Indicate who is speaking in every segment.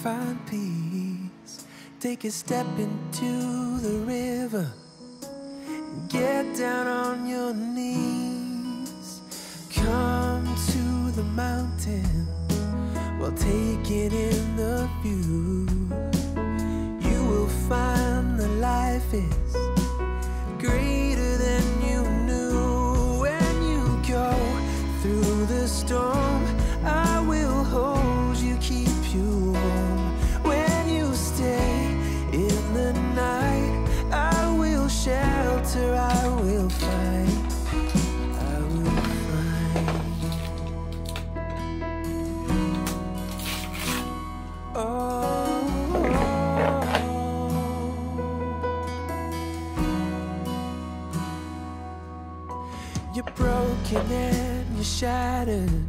Speaker 1: find peace, take a step into the river, get down on your knees. Come to the mountain while taking in the view. You will find that life is greater than you knew. When you go through the storm, I will hold you, keep you warm. When you stay in the night, I will shelter, I will fight, I will fight. Oh, you're broken and you're shattered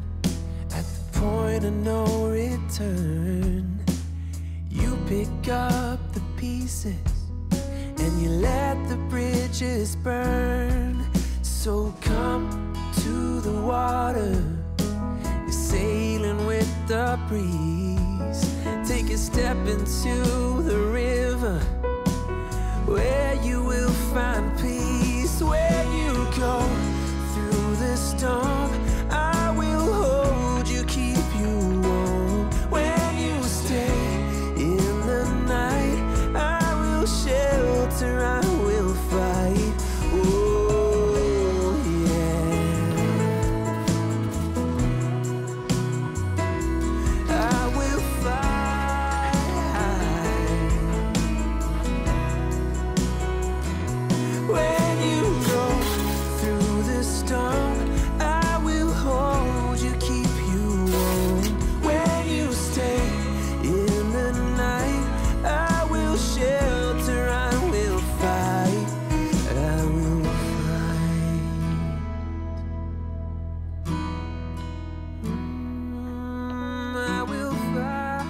Speaker 1: at the point of no return. You pick up the pieces and you let the bridges burn. So come to the water, you're sailing with the breeze. Take a step into the river, where you will find peace. When you go through the storm, I will hold you, keep you warm. When you stay in the night, I will shelter, I will fight. Oh yeah, I will fight. When you go through the storm, I will hold you, keep you warm. When you stay in the night, I will shelter, I will fight, I will fight. I will fight.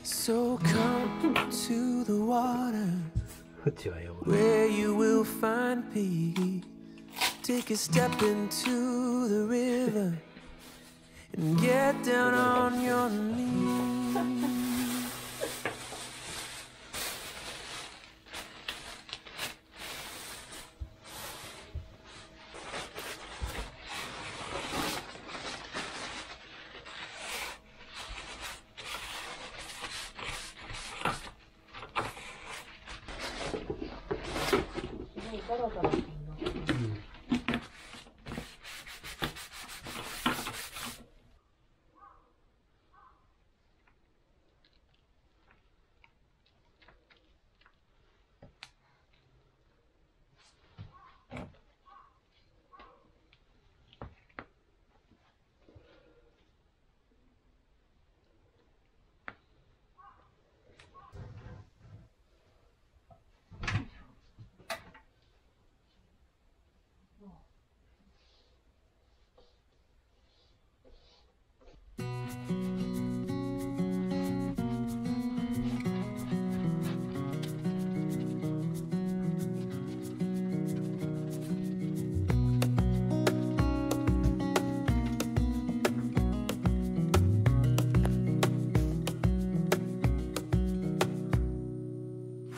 Speaker 1: So come to the water, where you will find peace. Take a step into the river and get down on your knees.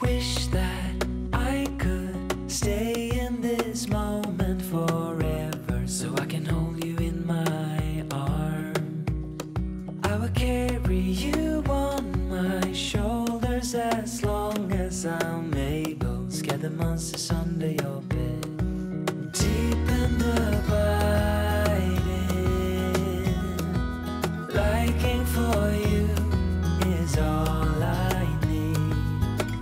Speaker 1: Wish that I could stay in this moment forever, so I can hold you in my arms. I will carry you on my shoulders as long as I'm able. Scare the monsters under your bed. Deep and abiding, liking for you is all I need.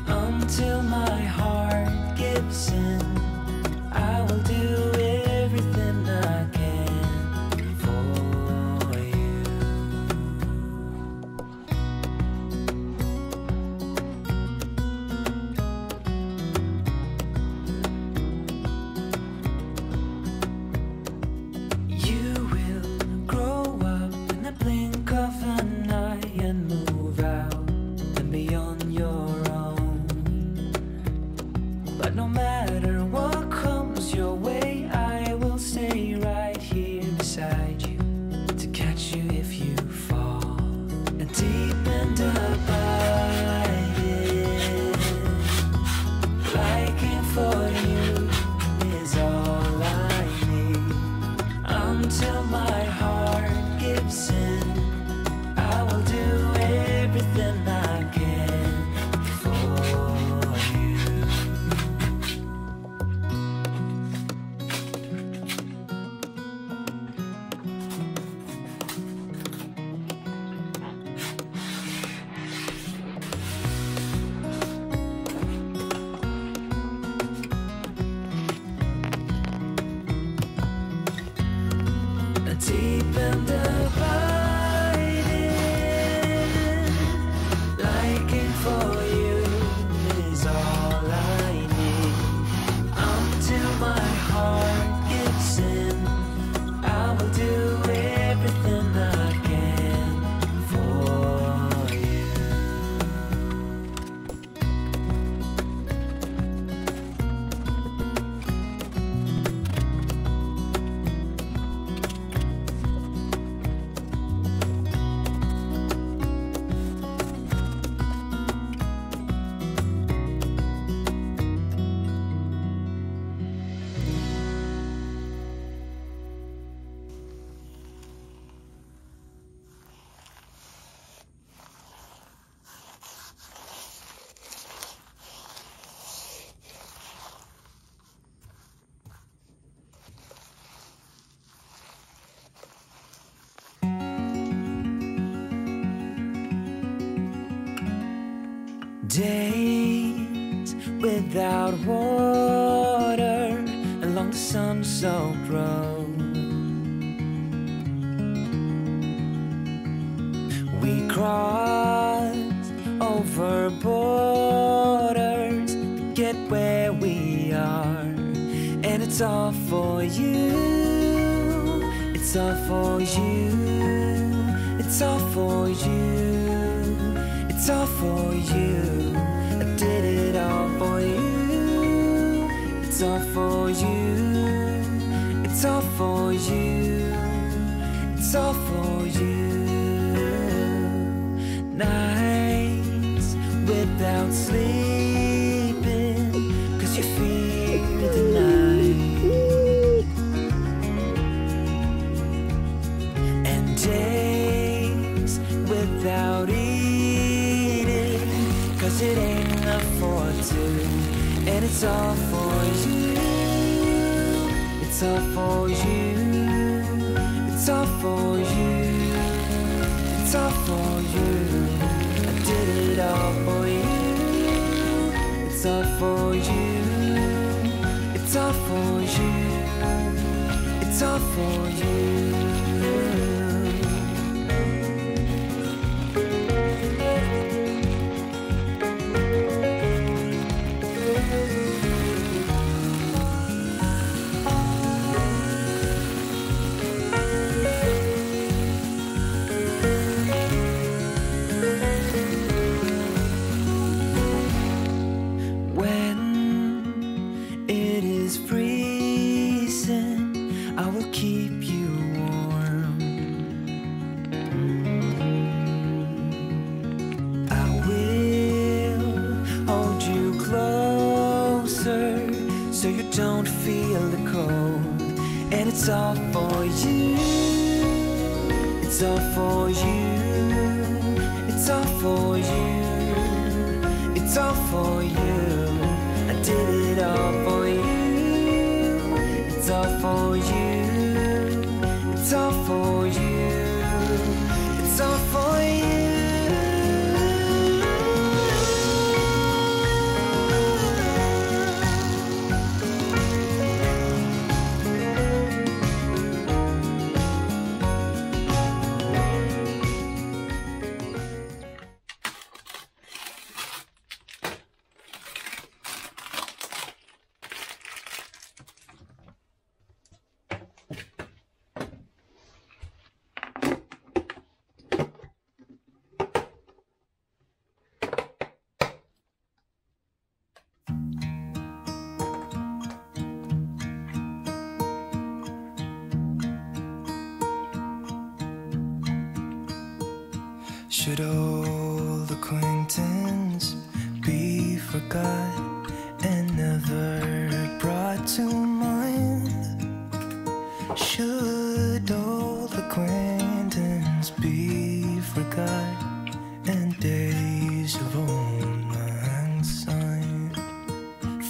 Speaker 1: Until my heart gives in, I will do everything I can for you. beside you to catch you if you fall. And deep and abiding, liking for you is all I need. Until my heart gives in, I will do everything I can for you. Deep and abiding, liking for you is all I need. Until my heart gives in, I will do everything I can for you. Days without water along the sun-soaked road. We crossed over borders to get where we are, and it's all for you. It's all for you. It's all for you. It's all for you. I did it all for you. It's all for you. It's all for you. It's all for you. Nights without sleeping 'cause you fear the night. And days without eating 'cause it ain't enough for two. And it's all for you. It's all for you. It's all for you. It's all for you. I did it all for you. It's all for you. It's all for you. It's all for you. I will keep you warm. I will hold you closer so you don't feel the cold. And it's all for you. It's all for you. It's all for you. It's all for you. I did it all for you. It's all for you. It's all for you. It's all for you. Should old acquaintance be forgot and never brought to mind? Should old acquaintance be forgot and days of old lang syne?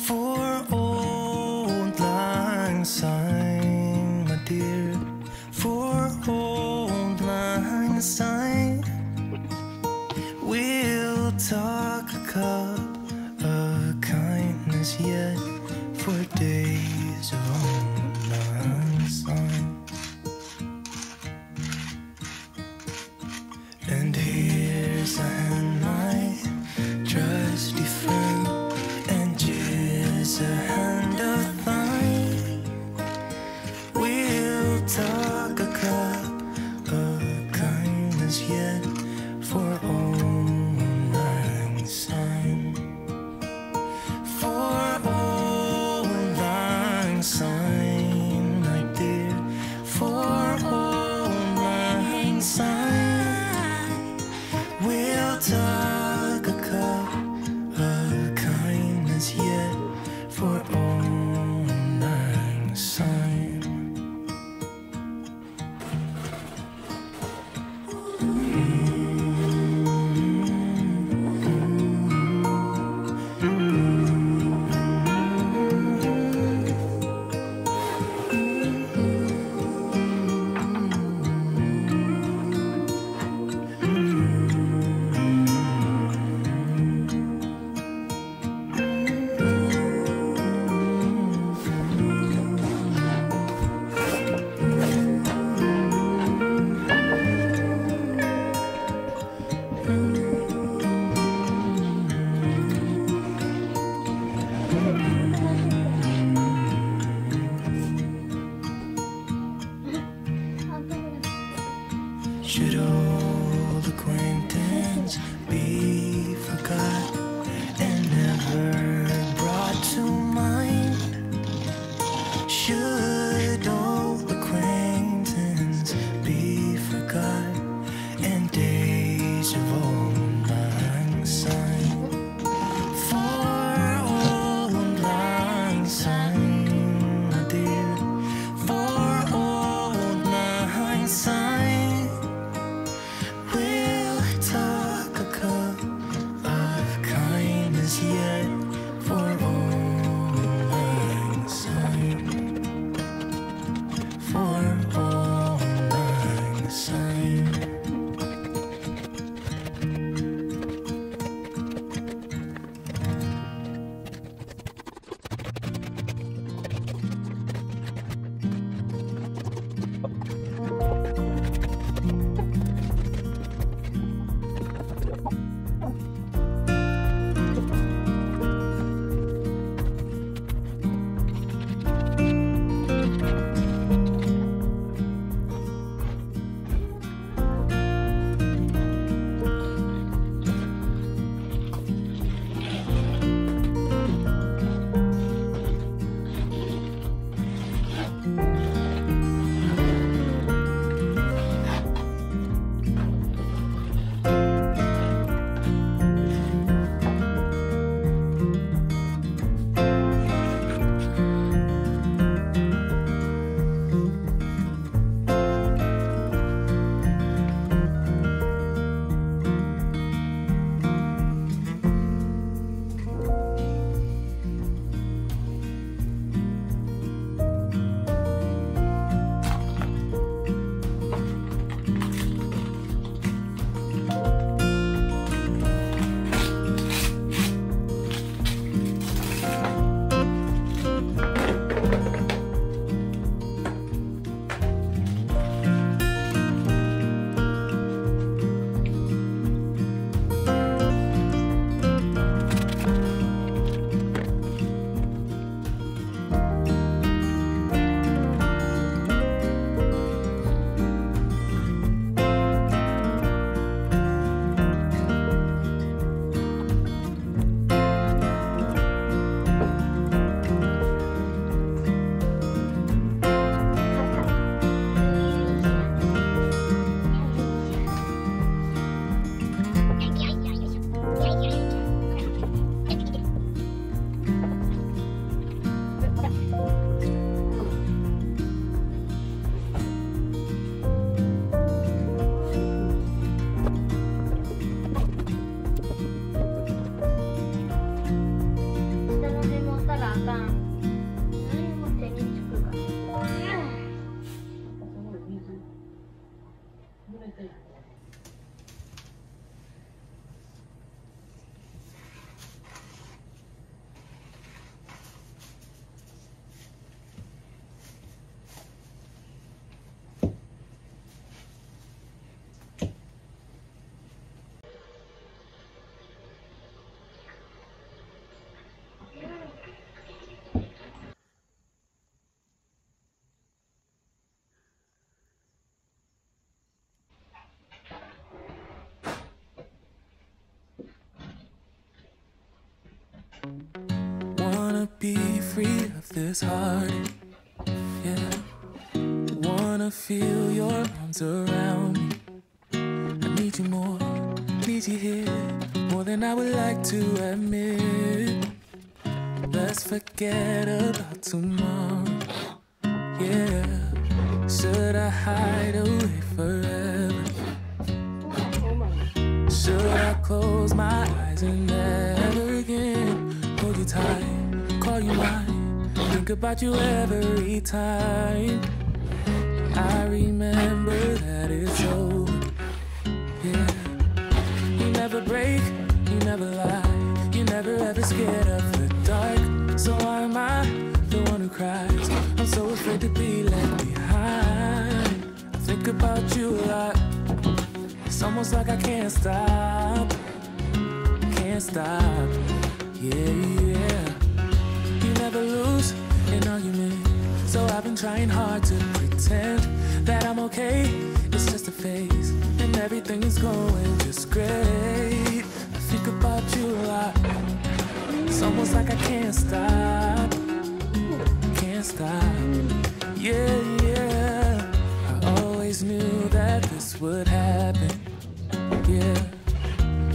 Speaker 1: For old lang syne, my dear, for old lang syne, we'll talk a cup of kindness yet for days of old lang syne. And here's a hand, my trusty friend, and here's a hand of thine. We'll talk a cup of kindness yet for old lang syne. For old lang syne, my dear, for old lang syne, we'll talk a cup of kindness yet for old lang syne. Should old acquaintance be forgot and never brought to mind? Should old acquaintance be forgot and days of old lang syne? For old lang syne, my dear, for old lang syne, be free of this heart. Yeah, wanna feel your arms around me. I need you more, need you here, more than I would like to admit. Let's forget about tomorrow. Yeah, should I hide away forever? Should I close my eyes and never again hold you tight, call you mine, think about you every time? I remember that it's over. Yeah, you never break, you never lie, you never ever scared of the dark. So why am I the one who cries? I'm so afraid to be left behind. I think about you a lot. It's almost like I can't stop, can't stop. Yeah, yeah. You never lose an argument, so I've been trying hard to pretend that I'm okay. It's just a phase, and everything is going just great. I think about you a lot. It's almost like I can't stop, can't stop. Yeah, yeah. I always knew that this would happen. Yeah,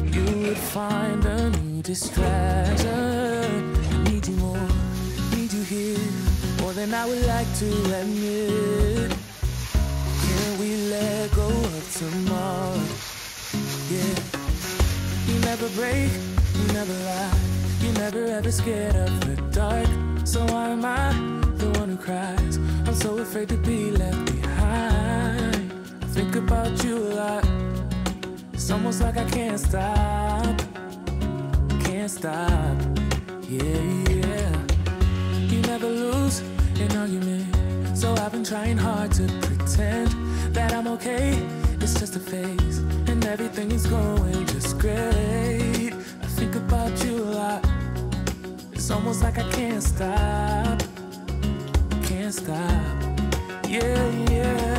Speaker 1: you would find a new distraction. I need you more, need you here, more than I would like to admit. Can we let go of tomorrow? Yeah, you never break, you never lie, you never ever scared of the dark. So why am I the one who cries? I'm so afraid to be left behind. I think about you a lot. It's almost like I can't stop, can't stop. Yeah, yeah. You never lose an argument, so I've been trying hard to pretend that I'm okay. It's just a phase, and everything is going just great. I think about you a lot. It's almost like I can't stop, can't stop. Yeah, yeah.